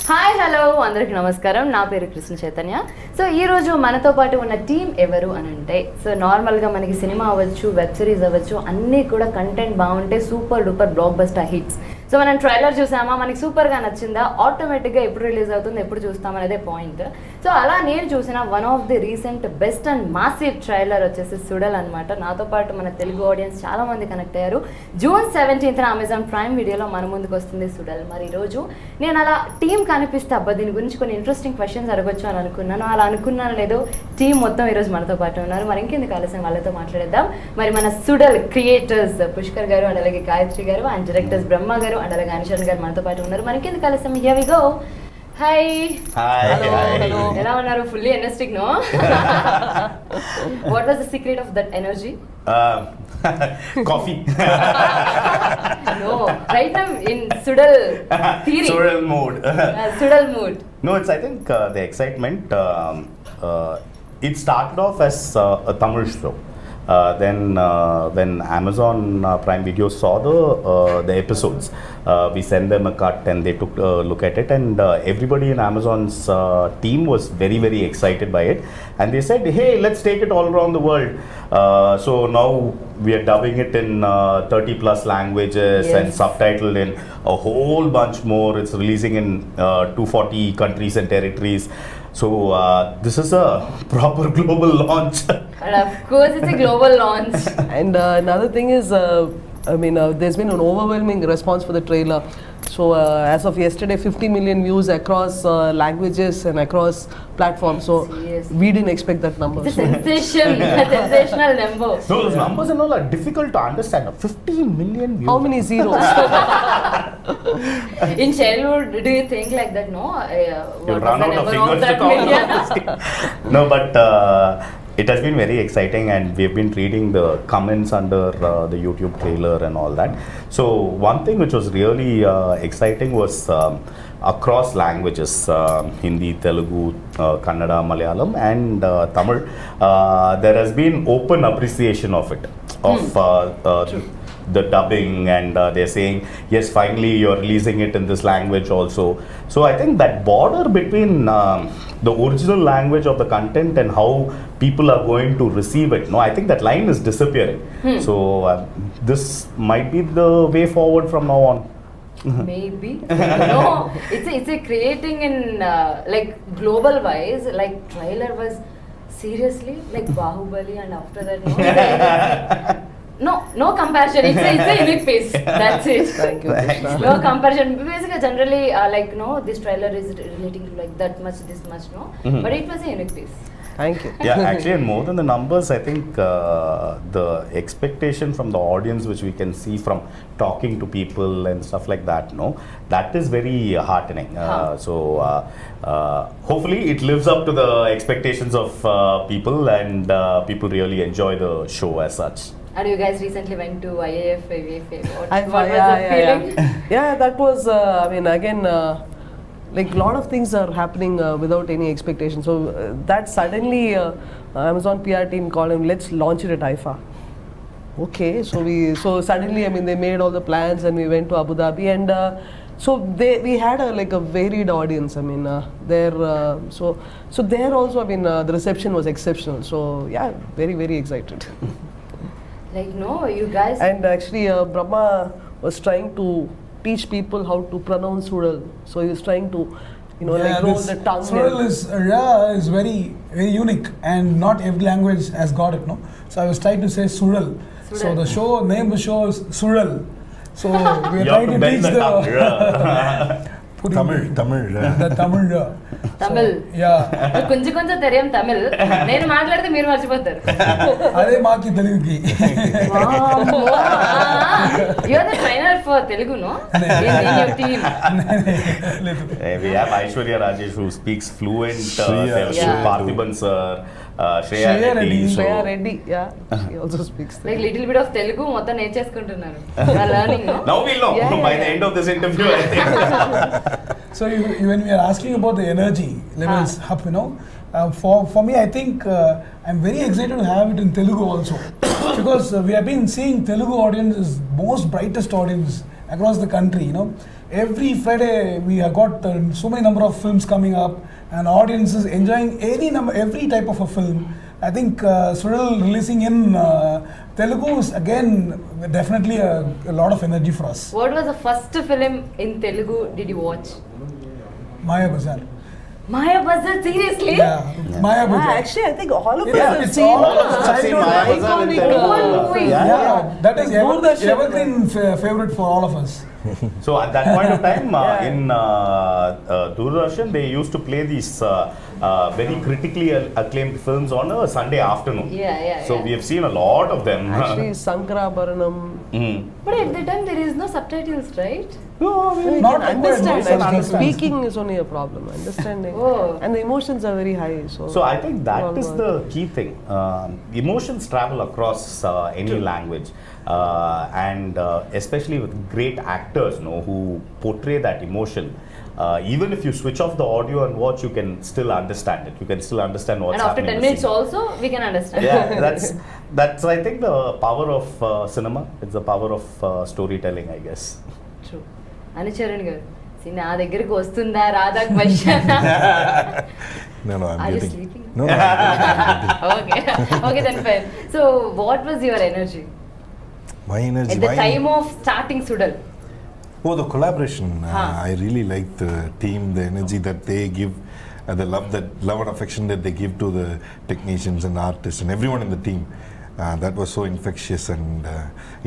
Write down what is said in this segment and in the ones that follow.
Hi hello అందరికి నమస్కారం. నా పేరు కృష్ణ చైతన్య. సో ఈ రోజు మనతో పాటు ఉన్న టీం ఎవరు అని అంటే, సో నార్మల్గా మనకి సినిమా అవ్వచ్చు, వెబ్ సిరీస్ అవ్వచ్చు, అన్నీ కూడా కంటెంట్ బాగుంటే super duper block buster hits. So మనం ట్రైలర్ చూసామా, మనకి సూపర్గా నచ్చిందా, ఆటోమేటిక్గా ఎప్పుడు రిలీజ్ అవుతుంది, ఎప్పుడు చూస్తామనేదే పాయింట్. సో అలా నేను చూసిన one of the recent best and massive trailer వచ్చేసి సుడల్ అనమాట. నాతో పాటు మన తెలుగు ఆడియన్స్ చాలా మంది కనెక్ట్ అయ్యారు. June 17th అమెజాన్ ప్రైమ్ వీడియోలో మన ముందుకు వస్తుంది సుడల్. మరి ఈరోజు నేను అలా టీం కనిపిస్తే అబ్బా దీని గురించి కొన్ని ఇంట్రెస్టింగ్ క్వశ్చన్స్ అడగొచ్చు అని అనుకున్నాను. అలా అనుకున్నాను లేదో టీం మొత్తం ఈరోజు మనతో పాటు ఉన్నారు. మరి ఇంకెందుకు ఆలస్యం, వాళ్ళతో మాట్లాడేద్దాం. మరి మన సుడల్ క్రియేటర్స్ పుష్కర్ గారు అండ్ అలాగే కాయత్రి గారు అండ్ డైరెక్టర్స్ బ్రహ్మ గారు అండ్ అలాగే అనుషరణ్ గారు మనతో పాటు ఉన్నారు. మరి ఇంకెందుకు ఆలస్యం, here we go. Hi, hello, ఎలా ఉన్నారు? Fully energetic no? What was the secret of that energy? Coffee. No, right now in Sudal theory. Sudal mood. Sudal mood. No, it's I think the excitement. It started off as a Tamil show. Then when Amazon Prime Video saw the episodes, we sent them a cut and they took a look at it, and everybody in Amazon's team was very, very excited by it, and they said, hey, let's take it all around the world. So now we are dubbing it in 30 plus languages, yes, and subtitled in a whole bunch more. It's releasing in 240 countries and territories. So this is a proper global launch. And of course it's a global launch. And another thing is, there's been an overwhelming response for the trailer. So as of yesterday, 50 million views across languages and across platforms. So yes, we didn't expect that number. It's a sensation, a sensational number. No, those numbers and all are difficult to understand. 15 million views. How many zeros? In childhood, do you think like that? No, You'll run out of fingers to count. No, but it has been very exciting, and we've been reading the comments under the YouTube trailer and all that. So one thing which was really exciting was across languages, Hindi, Telugu, Kannada, Malayalam and Tamil, there has been open appreciation of it, of the dubbing, and they're saying, yes, finally you're releasing it in this language also. So I think that border between the original language of the content and how people are going to receive it, no, I think that line is disappearing. So this might be the way forward from now on. Maybe. No, it's a creating in like global wise, like trailer was seriously like Bahubali, and after that no comparison. It's a unique piece. That's it. Thank you, Krishna. No comparison. Basically, generally, like this trailer is relating to like that much, this much, no. But it was a unique piece. Thank you. Yeah, actually, and more than the numbers, I think the expectation from the audience, which we can see from talking to people and stuff like that, no, that is very heartening. So hopefully it lives up to the expectations of people, and people really enjoy the show as such. And you guys recently went to IAF, AVF. What IFA, was the feeling? Yeah, that was, again, like a lot of things are happening without any expectation. So that suddenly Amazon PR team called him, let's launch it at IFA. Okay, so suddenly, they made all the plans and we went to Abu Dhabi, and so we had a varied audience. So there also, the reception was exceptional. So yeah, very, very excited. Like no, you guys. And actually, Bramma was trying to teach people how to pronounce Sudal. So he was trying to, roll the tongue. Sudal is very, very unique, and not every language has got it, no. So I was trying to say Sudal. So the name of the show is Sudal. So we are trying to teach the Tamil. The Tamil. Tamil. Yeah. కొంచెం తెలియం తమిళ్. నేను మాట్లాడితే మీరు మర్చిపోతారు. అదే మాకి తెలుగుకి. You are the trainer for Telugu, no? In your team. We have Aishwarya Rajesh, who speaks fluent Sriya. Telugu, Yeah. Parthiban sir, Sriya Reddy. Sriya Reddy, yeah, she also speaks Telugu. Like little bit of Telugu మొత్తం నేర్చేసుకుంటున్నారు. Learning, no? Now we'll know by the end of this interview, I think. So when we are asking about the energy levels up, for me, I think I'm very excited to have it in Telugu also, because we have been seeing Telugu audience is most brightest audience across the country. You know, every Friday we have got so many number of films coming up, and audiences enjoying every type of a film. I think Suzhal releasing in Telugu is again definitely a lot of energy for us. What was the first film in Telugu did you watch? Maya Bazaar. Maya Bazaar, seriously? Yeah, Maya Bazaar. Actually, I think all of us Yeah, have it's seen all of us have seen childhood Maya Bazaar in iconic Telugu. movie. Yeah, that is Doordarshan. evergreen favorite for all of us. So at that point of time, in Doordarshan, they used to play these very critically acclaimed films on a Sunday afternoon. Yeah. So we have seen a lot of them. Actually, Sankarabaranam. But at the time there is no subtitles, right? You Not can understand. required, I think understand. speaking is only a problem. Understanding. Oh. And the emotions are very high. So I think that all is work. the key thing. Emotions travel across any language, and especially with great actors, who portray that emotion. Even if you switch off the audio and watch, you can still understand it. You can still understand what's And after happening. 10 in the minutes scene. also, we can understand. Yeah, that's I think the power of cinema. It's the power of storytelling, I guess. True. అనుచరణ్ గారు నా దగ్గరికి వస్తుందా రాదా question No, I'm Are you getting. sleeping? No, I'm getting. Okay then fine. So what was your energy My energy. at the time of starting Sudal? Oh, the collaboration. Huh. I really like the team, the energy that they give, the love and affection that they give to the technicians and artists and everyone in the team. That was so infectious, and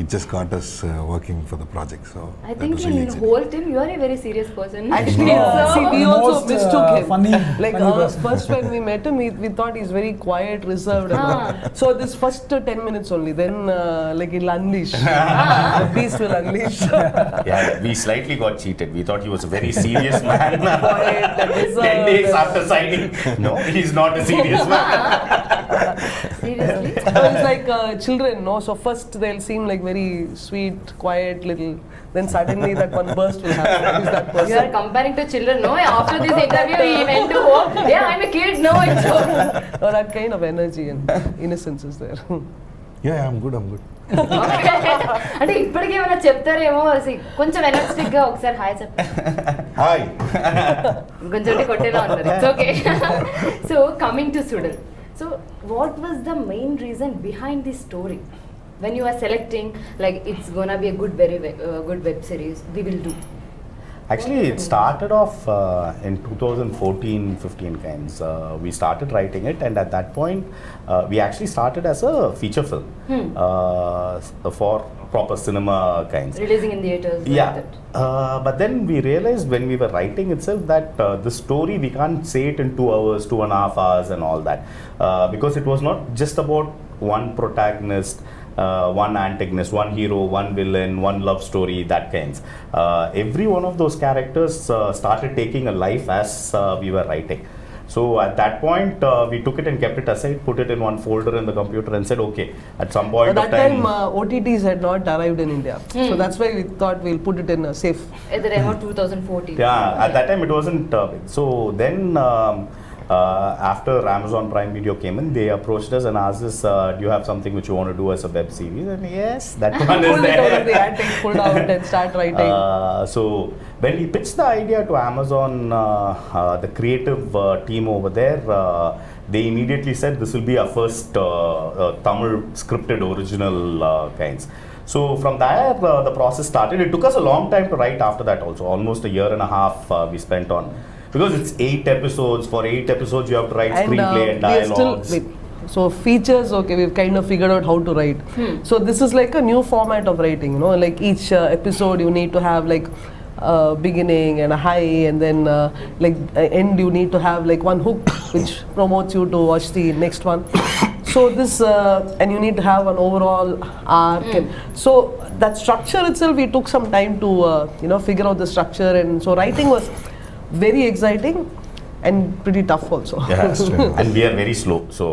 it just got us working for the project. So I that think was in really exciting. whole team you are a very serious person. Actually, So- see, we also Most, mistook him. funny person. First when we met him, we thought he's very quiet, reserved. and all. So this first 10 minutes only, then like he'll unleash. The beast will unleash. Yeah, we slightly got cheated. We thought he was a very serious man. Quiet and 10 reserved. days after signing, no, he's not a serious man. Seriously? So it's like children, no? So first they'll seem like very sweet, quiet, little. Then suddenly that one burst will happen. Who's that You are person? comparing to children, no? After this interview, he went to home. Yeah, I'm a kid. No, it's okay. Or that kind of energy and innocence is there. Yeah, I'm good. అంటే ఇప్పటికే ఏమైనా చెప్తారేమో కొంచెం energetic గా ఒకసారి hi చెప్పండి Hi. కొంచెం కొట్టేలా ఉన్నారు it's okay so coming to Suzhal so what was the main reason behind the story when you are selecting like it's gonna be a good web series we will do. Actually, it started off in 2014-15 kinds. We started writing it, and at that point, we actually started as a feature film for proper cinema kinds. Releasing in theaters. Yeah, like that. but then we realized when we were writing itself that the story we can't say it in 2 hours, 2.5 hours, and all that, because it was not just about one protagonist. One antagonist, one hero, one villain, one love story, that kinds. Every one of those characters started taking a life as we were writing. So at that point, we took it and kept it aside, put it in one folder in the computer and said, okay, at some point At of that time, OTTs had not arrived in India. So that's why we thought we'll put it in a safe. At the time of 2014. Yeah, at that time it wasn't big. So then after Amazon Prime Video came in, they approached us and asked us, do you have something which you want to do as a web series? And yes, that one is Pull it out of the there. attic, pull it out and start writing. So when we pitched the idea to Amazon, the creative team over there, they immediately said this will be our first Tamil scripted original kinds. So from there, the process started. It took us a long time to write after that also, almost a year and a half we spent on. Because it's 8 episodes. For 8 episodes, you have to write screenplay and we are still, dialogues. so features, okay, we've kind of figured out how to write. So this is like a new format of writing, like each episode you need to have like beginning and a high, and then like end you need to have like one hook which promotes you to watch the next one. So this and you need to have an overall arc. And so that structure itself, we took some time to figure out the structure, and so writing was very exciting and pretty tough also. Yeah, and we are very slow. So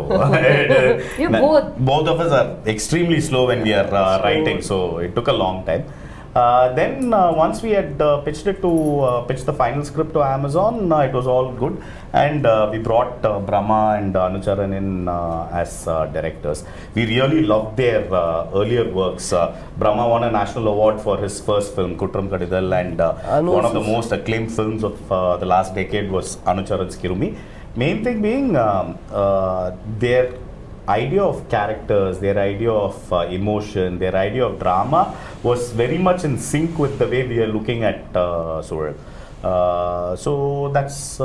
You both. of us are extremely slow when we are writing. So it took a long time. Then once we had pitched the final script to Amazon, it was all good, and we brought Bramma and Anucharan in as directors. We really loved their earlier works. Bramma won a national award for his first film, Kutumbam, and one of the most acclaimed films of the last decade was Anucharan's Kirumi. Main thing being their idea of characters, their idea of emotion, their idea of drama was very much in sync with the way we are looking at Suzhal. So that's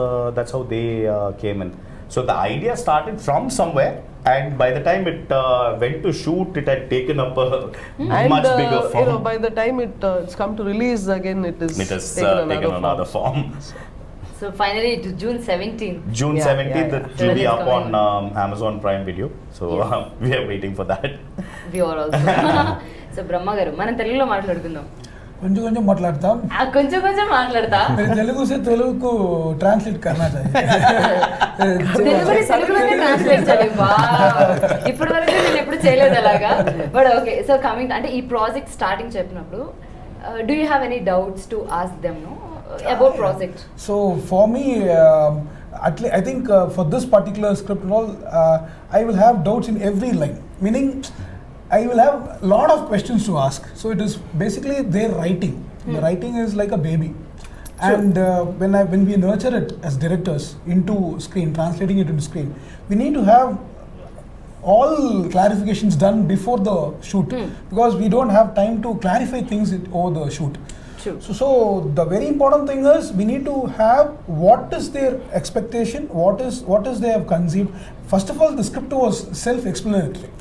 how they came in. So the idea started from somewhere, and by the time it went to shoot, it had taken up a much bigger form. By the time it's come to release again, it has taken another form. So finally, to June 17th. June 17th, yeah. it will be It's up on Amazon Prime Video. So Yes. we are waiting for that. We are also. So బ్రహ్మ గారు మనం తెలుగులో మాట్లాడుకుందాం. కొంచెం కొంచెం మాట్లాడతాం. కొంచెం కొంచెం మాట్లాడతా. తెలుగు से तेलुगु को ट्रांसलेट करना चाहिए. తెలుగులోనే ట్రాన్స్లేట్ చేయాలి. ఇప్పటి వరకు నేను ఎప్పుడు చేయలేదు అలాగా. బట్ ఓకే, సో కమింగ్ అంటే ఈ ప్రాజెక్ట్ స్టార్టింగ్ చెప్పినప్పుడు do you have any doubts to ask them no about project? So for me, I think for this particular script and all, I will have doubts in every line. Meaning, I will have a lot of questions to ask. So it is basically their writing. The writing is like a baby. And when we nurture it as directors into screen, translating it into screen, we need to have all clarifications done before the shoot, because we don't have time to clarify things over the shoot. So the very important thing is we need to have what is their expectation, what is they have conceived. First of all, the script was self-explanatory.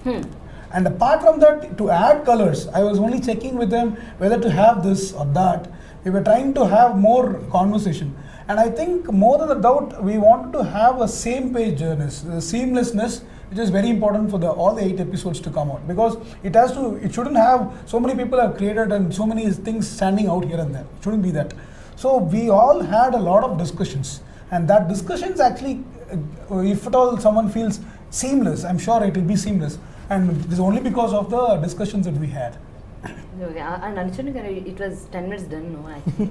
And apart from that, to add colors, I was only checking with them whether to have this or that. We were trying to have more conversation. And I think more than a doubt, we wanted to have a same pageness, seamlessness, which is very important for all the 8 episodes to come out, because it shouldn't have so many people have created and so many things standing out here and there. It shouldn't be that. So we all had a lot of discussions, and that discussions actually, if at all someone feels seamless, I'm sure it will be seamless, and it is only because of the discussions that we had. Okay, and Anucharan garu, it was 10 minutes done, no? Actually.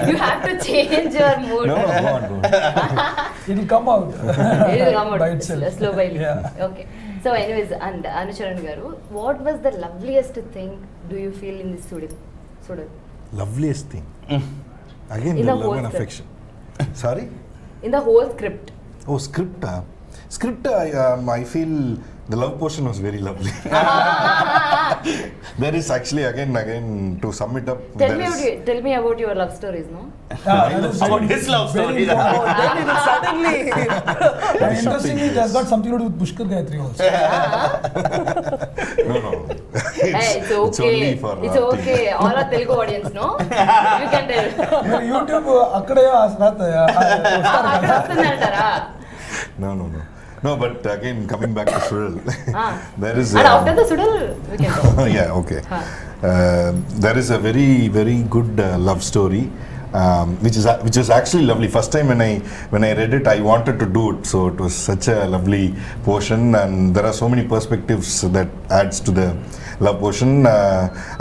You have to change your mood. No, go on. It will come out. It will come out by itself. slow by. Yeah. Okay. So anyways, and Anucharan garu, what was the loveliest thing do you feel in this studio? Loveliest thing. Again, In the the love whole and script. affection. Sorry? In the whole script. Oh, script. Script, I feel the love portion was very lovely. There is actually, again, to sum it up. Tell me about your love stories, no? About his love story. Suddenly. And interestingly, it has got something to do with Pushkar Gayatri also. No. Hey, it's okay. only for It's okay. All our Telugu audience, no? You can tell. YouTube akkade వస్తుందంటారా? No. No, but again, coming back to Suzhal, there is. And after the Suzhal, we can talk. Yeah, okay. There is a very, very good love story, which is actually lovely. First time when I read it, I wanted to do it. So it was such a lovely portion, and there are so many perspectives that adds to the love portion.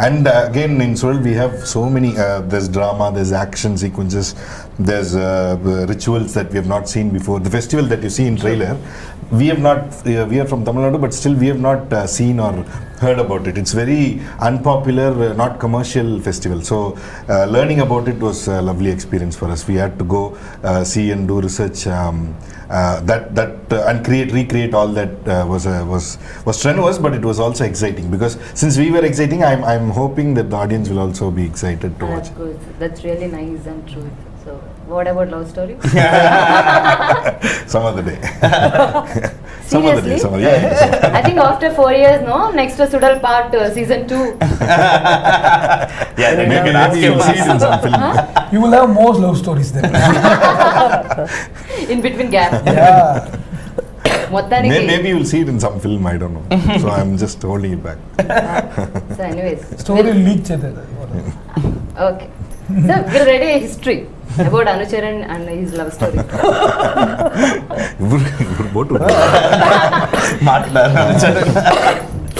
And again, in Suzhal, we have so many. There's drama, there's action sequences, there's rituals that we have not seen before. The festival that you see in trailer, we have not. We are from Tamil Nadu, but still we have not seen or heard about it. It's very unpopular, not commercial festival. So learning about it was a lovely experience for us. We had to go see and do research. And recreate all that was strenuous, but it was also exciting, because since we were exciting, I'm hoping that the audience will also be excited to watch. That's good. That's really nice and true. So, what about love story? Some other day. Seriously? Yeah. I think after 4 years, no? Next to Suzhal part season 2. Yeah, then Maybe you'll see it in some film. You will have more love stories then. In between gap. Yeah. మొత్తానికి Maybe you'll see it in some film, I don't know. So I'm just holding it back. So anyways. Story leak cheytadi. Okay. So we'll read a history about Anucharan and his love story.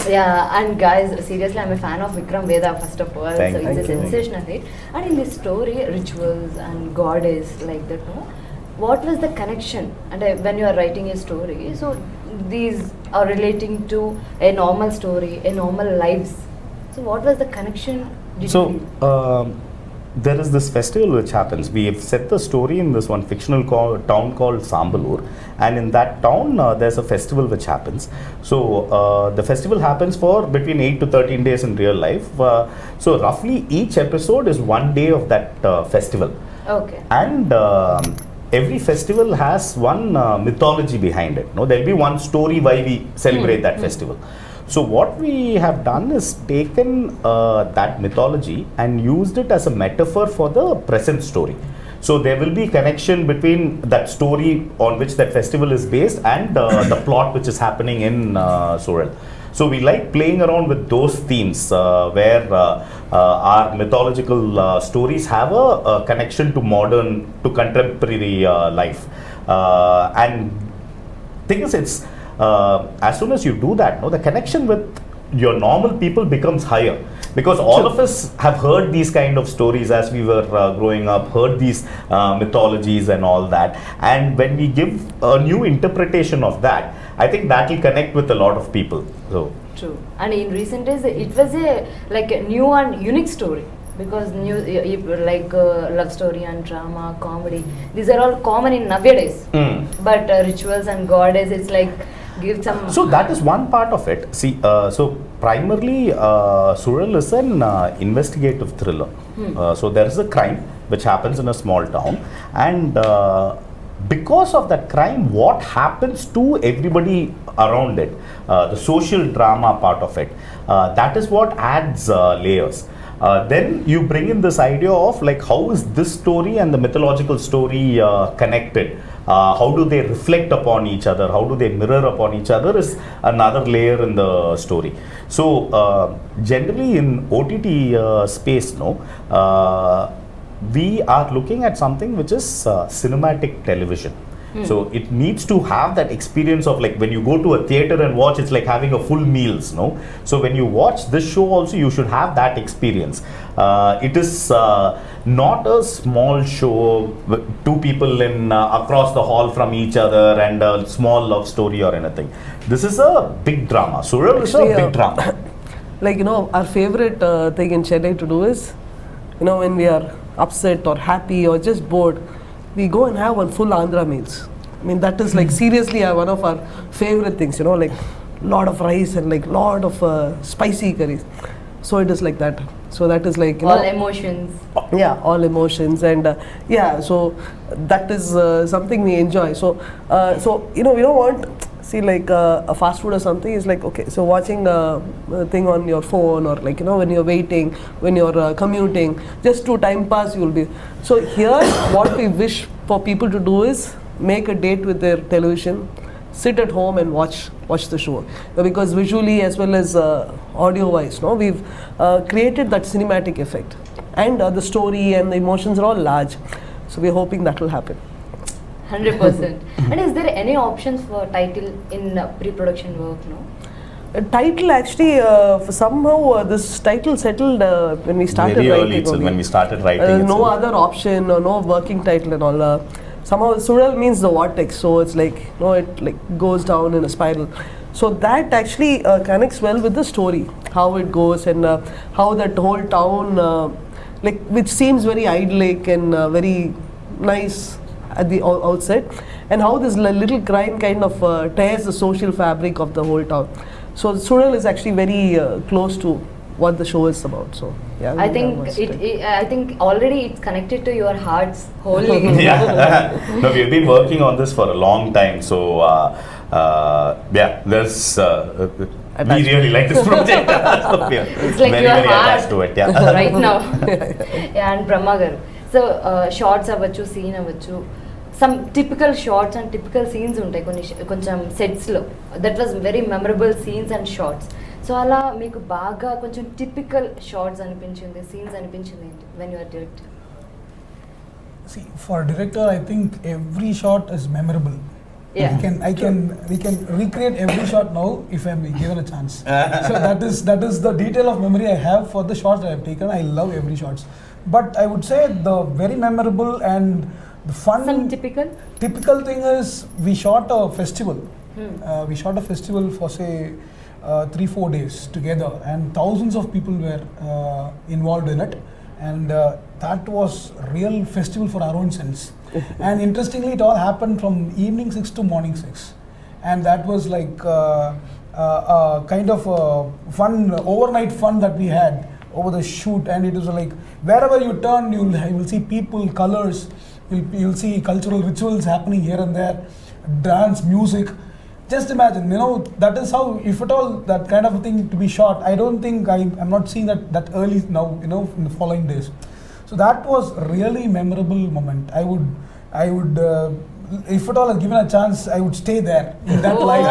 Yeah, and guys, seriously, I'm a fan of Vikram Veda first of all. Thank so you. it's a Thank you. sensational hit. And in this story, rituals and goddess like that, no? What was the connection? And when you are writing a story, so these are relating to a normal story, a normal lives. So what was the connection? Did So, you feel? there is this festival which happens. We have set the story in this one fictional town called Sambalur, and in that town there's a festival which happens. So the festival happens for between 8 to 13 days in real life. So roughly each episode is one day of that festival, Okay. and every festival has one mythology behind it. No, there'll be one story why we celebrate that festival. So what we have done is taken that mythology and used it as a metaphor for the present story. So there will be connection between that story on which that festival is based and the plot which is happening in Suzhal. So we like playing around with those themes where our mythological stories have a connection to modern, to contemporary life. And thing is, it's as soon as you do that, no, the connection with your normal people becomes higher, because all of us have heard these kind of stories as we were growing up, heard these mythologies and all that, and when we give a new interpretation of that, I think that will connect with a lot of people. So True. And in recent days, it was a new and unique story, because like love story and drama, comedy, these are all common in nowadays. But rituals and goddess, it's like give some. So that is one part of it. See, so primarily, Suzhal is an investigative thriller. So there is a crime which happens in a small town, and because of that crime, what happens to everybody around it, the social drama part of it, that is what adds layers. Then you bring in this idea of like, how is this story and the mythological story connected? How do they reflect upon each other? How do they mirror upon each other is another layer in the story. So generally in OTT space, we are looking at something which is cinematic television. So it needs to have that experience of like when you go to a theater and watch, it's like having a full meals, no? So when you watch this show also, you should have that experience. It is not a small show with two people in across the hall from each other and a small love story or anything. This is a big drama. Suzhal is a Actually, big drama. Like, our favorite thing in Chennai to do is, when we are upset or happy or just bored, we go and have one full Andhra meals. I mean, that is like seriously one of our favorite things, like lot of rice and like lot of spicy curries. So it is like that. So that is like, all emotions. Yeah, all emotions, and so that is something we enjoy. So we don't want, see, like a fast food or something is like, okay, so watching a thing on your phone, or like when you're waiting, when you're commuting, just to time pass, you'll be. So here what we wish for people to do is make a date with their television, sit at home and watch the show, because visually as well as audio wise, we've created that cinematic effect, and the story and the emotions are all large. So we're hoping that will happen. 100%. And is there any options for title in pre-production work? No. Title actually, somehow this title settled when we started Very writing. early itself, only. when we started writing. No itself. other option or no working title and all. Somehow Suzhal means the vortex, so it's like it like goes down in a spiral. So that actually connects well with the story, how it goes, and how that whole town, which seems very idyllic and very nice at the outset, and how this little crime kind of tears the social fabric of the whole town. So Suzhal is actually very close to what the show is about. So yeah, I think I think already it's connected to your hearts wholly. Yeah, no, we've been working on this for a long time. So there's we really like this project. So It's like very, your very heart attached to it. Yeah. right now. Yeah, and Bramma garu. So shots avvachu, scene avvachu. Some typical shots and typical scenes ఉంటాయి కొంచెం sets లో. That was very memorable scenes and shots. So అలా మీకు బాగా కొంచెం typical shorts అనిపించింది, scenes అనిపించింది ఏంటి when you are directing? See, for a director, I think every shot is memorable. Yeah. We can recreate every shot now if I'm given a chance. So that is the detail of memory I have for the shots I have taken. I love every shots, but I would say the very memorable and the fun. Some typical thing is we shot a festival. We shot a festival for say 3-4 days together, and thousands of people were involved in it, and that was real festival for our own sense. And interestingly, it all happened from evening 6 to morning 6, and that was like kind of fun, overnight fun that we had over the shoot. And it was like wherever you turn, you will see people, colors, you'll see cultural rituals happening here and there, dance, music. Just imagine, that is how, if at all, that kind of a thing to be shot. I don't think I'm not seeing that early now, in the following days. So that was really memorable moment. I would, if at all given a chance, I would stay there in that life.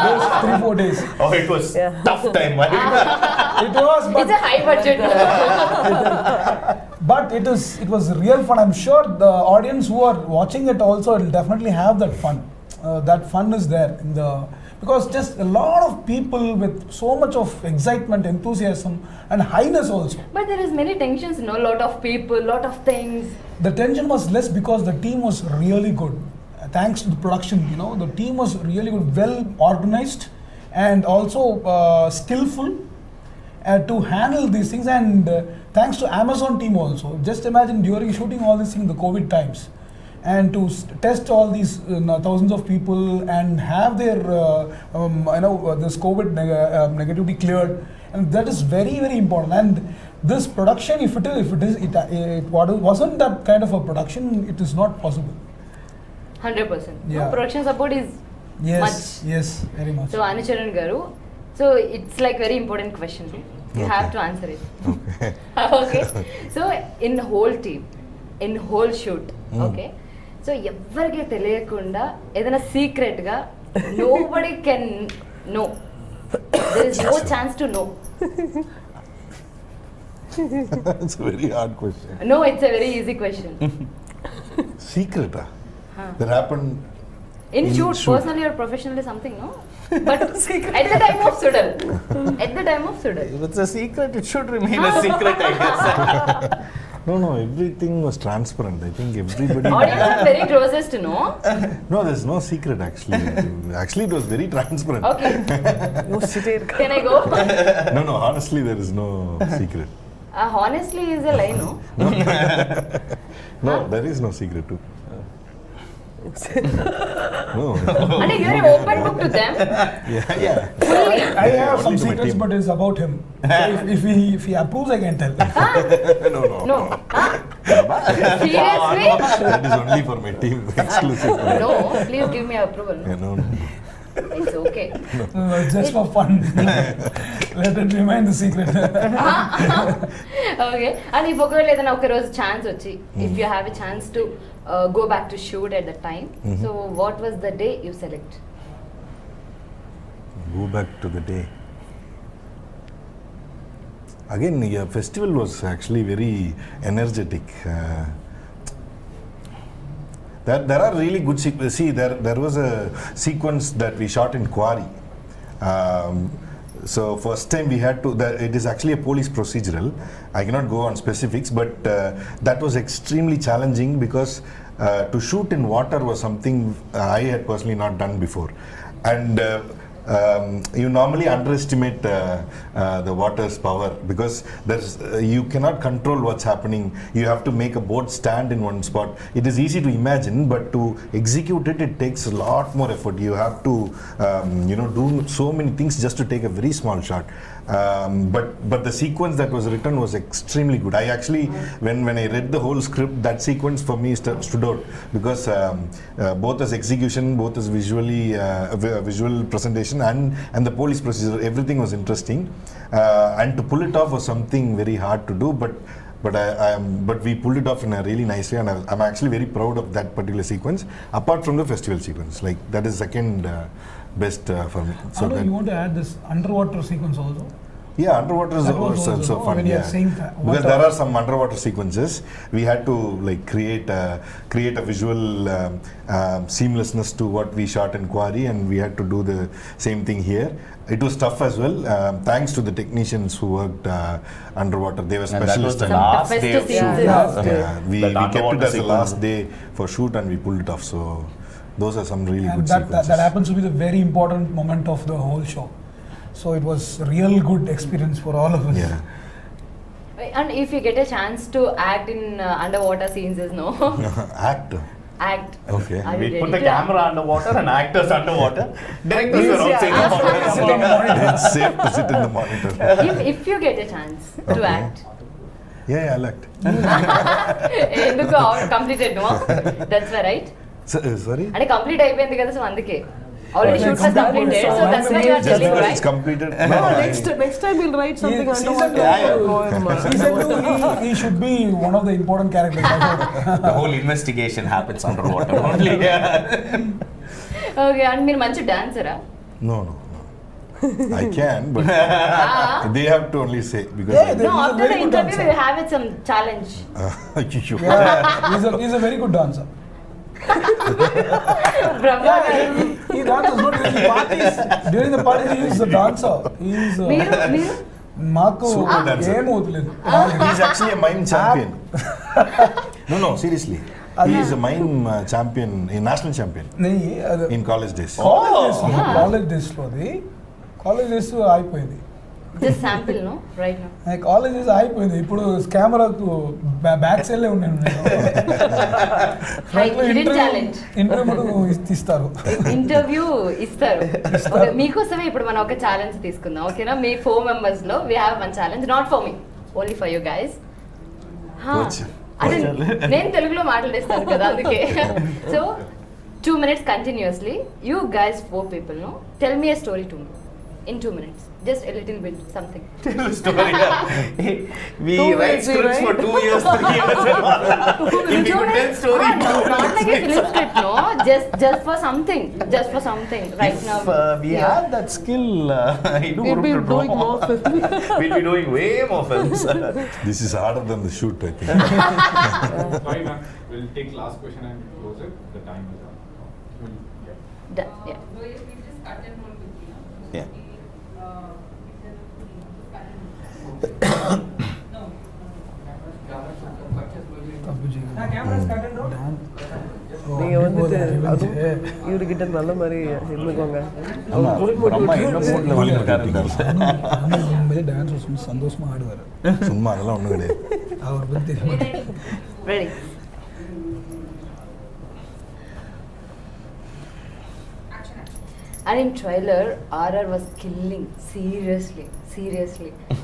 Those 3-4 days. Oh, it was tough time, right? It was, but It's a high budget. but it was real fun. I'm sure the audience who are watching it also will definitely have that fun. That fun is there because just a lot of people with so much of excitement, enthusiasm, and highness also. But there is many tensions, lot of people, lot of things. The tension was less because the team was really good. Thanks to the production, the team was really good, well organized, and also skillful to handle these things. And thanks to Amazon team also. Just imagine during shooting all these things in the COVID times, and to test all these thousands of people and have their this COVID negativity cleared, and that is very, very important. And this production, if it wasn't that kind of a production, it is not possible. 100%. Yeah. Production support is much. Yes, very much. So Anucharan garu, so it's like very important question. You have to answer it. Okay. So in whole team, in whole shoot, okay. So ఎవరికి తెలియకుండా ఏదైనా secret గా nobody can know, there is no chance to know. It's a very hard question. No, it's a very easy question. Secret, that happened In shoot, personally or professionally, something, no? But at the time of Sudal. If it's a secret, it should remain a secret, I guess. No, everything was transparent. I think everybody. Audience are very closest to know. No, there's no secret actually. Actually, it was very transparent. Okay. Can I go? No, honestly, there is no secret. Honestly is a lie, no? No, there is no secret too. No. And you're an open book to them. Yeah. I have some Only to my secrets, team. but it's about him. So if he approves, I can tell. No. Seriously? That is only for my team. Exclusive. For me. No, please give me approval. Yeah, no. It's okay. No, it's just for fun. Let it remain the secret. Okay. And if ఒకవేళ ఏదైనా ఒక రోజు chance వచ్చి, if you have a chance to go back to shoot at the time, so what was the day you select? Go back to the day. Again, the festival was actually very energetic. There are really good sequences. See, there was a sequence that we shot in Quarry. So first time we had to, it is actually a police procedural. I cannot go on specifics, but that was extremely challenging because to shoot in water was something I had personally not done before. And you normally underestimate the water's power because you cannot control what's happening. You have to make a boat stand in one spot. It is easy to imagine, but to execute it, it takes a lot more effort. You have to do so many things just to take a very small shot. But the sequence that was written was extremely good. I actually, when I read the whole script, that sequence for me stood out because both as execution, both as visual presentation, and the police procedure, everything was interesting. And to pull it off was something very hard to do, but we pulled it off in a really nice way, and I'm actually very proud of that particular sequence. Apart from the festival sequence, like that is second best for me. So you want to add this underwater sequence also? Yeah, underwater is That was also also, fun. when you are Yeah, saying that, because what there are- are some underwater sequences. We had to like create a visual seamlessness to what we shot in Quarry, and we had to do the same thing here. It was tough as well. Thanks to the technicians who worked underwater. They were And that was specialists. the and- last toughest day of scenes shoot. in yeah, we That kept it underwater as the sequence. last day for shoot, and we pulled it off. So those are some really And good that sequences. happens to be the very important moment of the whole show. So it was real good experience for all of us. Yeah. And if you get a chance to act in underwater scenes, is no Act. act. Okay. Are you We ready put the to camera underwater and actors underwater. Directors Yes, are yeah. outside the Sit on the monitor. It's safe to sit in the monitor. if you get a chance to Okay. act, Yeah, I liked. ఎందుకు completed no that's right Sorry? అంటే complete అయిపోయింది కదా so అందుకే already Oh, shoot was it's completed so completed. That's why you are Just telling because right it's completed. No, next time we'll write something Season underwater. two. Poem. Season 2, he should be one of the important characters. The whole investigation happens underwater only. Okay and మీరు మంచి డాన్సరా No. I can, but they have to only say because Yeah, no He's a after the very good interview dancer. Will have it some challenge you Yeah, he's a very good dancer. Brahma He dances not during the parties. During the parties, he is a dancer. He is. మీరు మాకు Super dancer. ఏం అవుతలేదు. He's actually a mime champion. No, seriously. He is a mime champion, a national champion in college days. College డేస్లోది college days అయిపోయింది. Just sample no right no college days అయిపోయింది. ఇప్పుడు కెమెరాకు back side ఉన్నాను Hidden talent. Interview ఇస్తారు. Interview ఇస్తారు Okay, మీకోసమే ఇప్పుడు మనం ఒక ఛాలెంజ్ తీసుకుందాం ఓకేనా మీ 4 members లో we have one challenge not for me only for you guys Coach. అంటే నేను తెలుగులో మాట్లాడేస్తాను కదా అందుకే so 2 minutes continuously you guys 4 people no tell me a story to me in 2 minutes just a little bit something Tell a story. We 2 write minutes, scripts for 2 years, 3 years. If you could tell story in 2 not like a minutes. film script no just for something right now If we Yeah. had that skill, We'll be doing more films. we'll be doing way more films. This is harder than the shoot, I think. Sorry, ma'am. We'll take last question and close it. The time is up. Yeah. Yeah. தப்பு நீங்க வந்துட்டு அதுவும் இவர்கிட்ட நல்ல மாதிரி இருந்துக்கோங்க Bramma என்ன moodல வந்திருக்காருன்னு டான்ஸ் சும்மா சந்தோஷமா ஆடுவார். சும்மா அதெல்லாம் ஒன்றும் கிடையாது. அவர் பத்தி தெரியும். Ready. And in trailer, RR was killing. Seriously.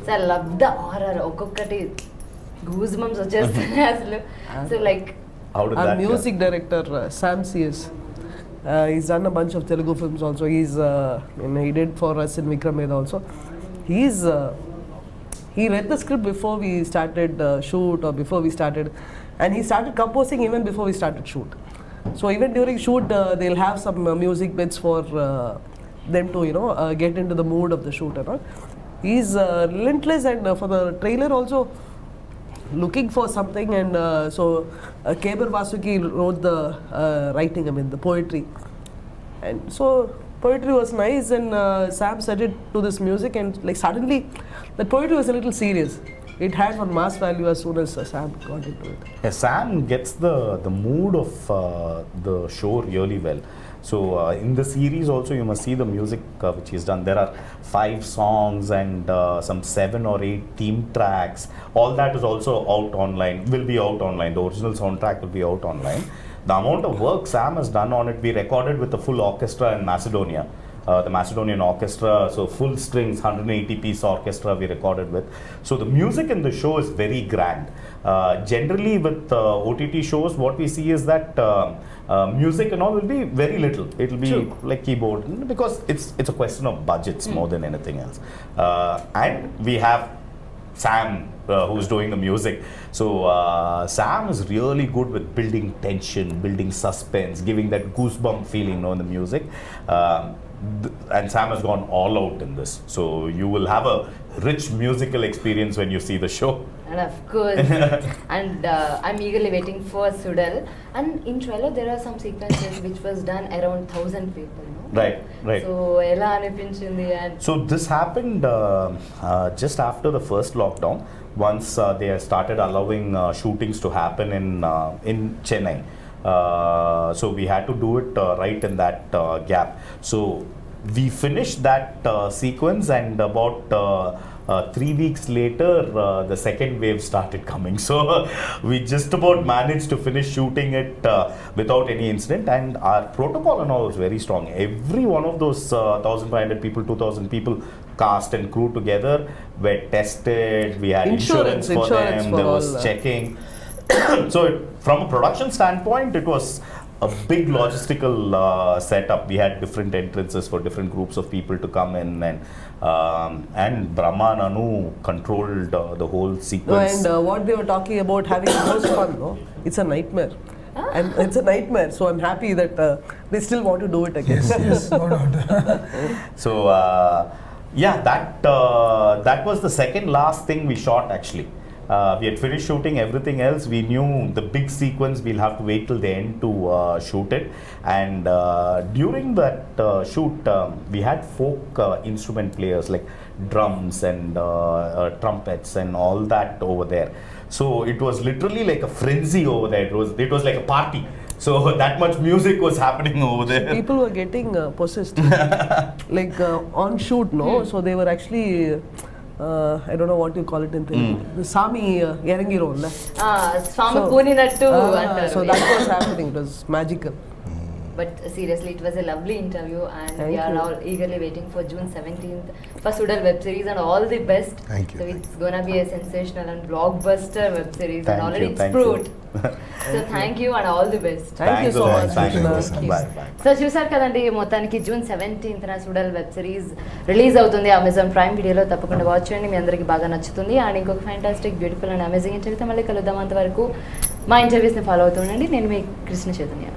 So I love the RR. ఒక్కొక్కటి goosebumps వచ్చేస్తాయి అసలు. So like, How did Our that music director Sam CS. He's done a bunch of Telugu films also. He did for us in Vikram Vedha also. He read the script before we started shoot or before we started, and he started composing even before we started shoot. So even during shoot, they'll have some music bits for them to get into the mood of the shoot and all. He's relentless, and for the trailer also looking for something, and so Keber Vasuki wrote the writing, the poetry, and so poetry was nice, and Sam set it to this music, and like suddenly the poetry was a little serious. It had one mass value as soon as Sam got into it. Yeah, Sam gets the mood of the show really well. So in the series also you must see the music which he's done. There are 5 songs and some 7 or 8 theme tracks. All that is also out online, will be out online. The original soundtrack will be out online. The amount of work Sam has done on it, we recorded with the full orchestra in Macedonia. The Macedonian orchestra, so full strings, 180-piece orchestra we recorded with. So the music in the show is very grand. Generally with OTT shows, what we see is that music and all will be very little. It will be like keyboard, because it's a question of budgets more than anything else. And we have Sam who's doing the music. So Sam is really good with building tension, building suspense, giving that goosebump feeling in the music. And Sam has gone all out in this. So you will have a rich musical experience when you see the show. And of course, and I'm eagerly waiting for Suzhal. And in trailer, there are some sequences which was done around 1,000 people. No? Right. So, ela anipinchindi and So this happened just after the first lockdown. Once they started allowing shootings to happen in Chennai, so we had to do it right in that gap. So we finished that sequence, and about 3 weeks later, the second wave started coming. So we just about managed to finish shooting it without any incident, and our protocol and all was very strong. Every one of those 1,500 people, 2,000 people, cast and crew together were tested. We had insurance for them. for There all was that. checking. So from a production standpoint, it was a big logistical setup. We had different entrances for different groups of people to come in, and Bramma and Anu controlled the whole No, sequence. and what they were talking about having the most fun, no? It's a nightmare. And it's a nightmare, so I'm happy that they still want to do it again. Yes, no doubt. So yeah, that was the second last thing we shot actually. We had finished shooting everything else. We knew the big sequence we'll have to wait till the end to shoot it. And during that shoot, we had folk instrument players like drums and trumpets and all that over there. So it was literally like a frenzy over there. It was like a party. So that much music was happening over there. People were getting possessed, like on shoot, no? So they were actually, I don't know what you call it in Telugu. The Sami Erangiro, Swami Poninattu antaru. so that was happening. It was magical. But seriously, it was a lovely interview, and Thank we are you. all eagerly waiting for June 17th for Suzhal web series, and all the best. Thank you. So it's gonna be a sensational and blockbuster web series, and Thank already you, it's thank proved. you. So thank you and all the best. Thank you so much, Thank you. Krishna. Bye. Bye. So చూసారు కదండి, మొత్తానికి June 17th Suzhal web series release అవుతుంది Amazon Prime వీడియోలో. తప్పకుండా watch చేయండి, మీ అందరికీ బాగా నచ్చుతుంది. అండ్ ఇంకొక ఫ్యాంటాస్టిక్ బ్యూటిఫుల్ అండ్ అమేజింగ్ ఇంటర్వ్యూతో మళ్ళీ కలుద్దాం. అంతవరకు మా ఇంటర్వ్యూస్ని ఫాలో అవుతుండండి. నేను మీ కృష్ణ చైతన్య.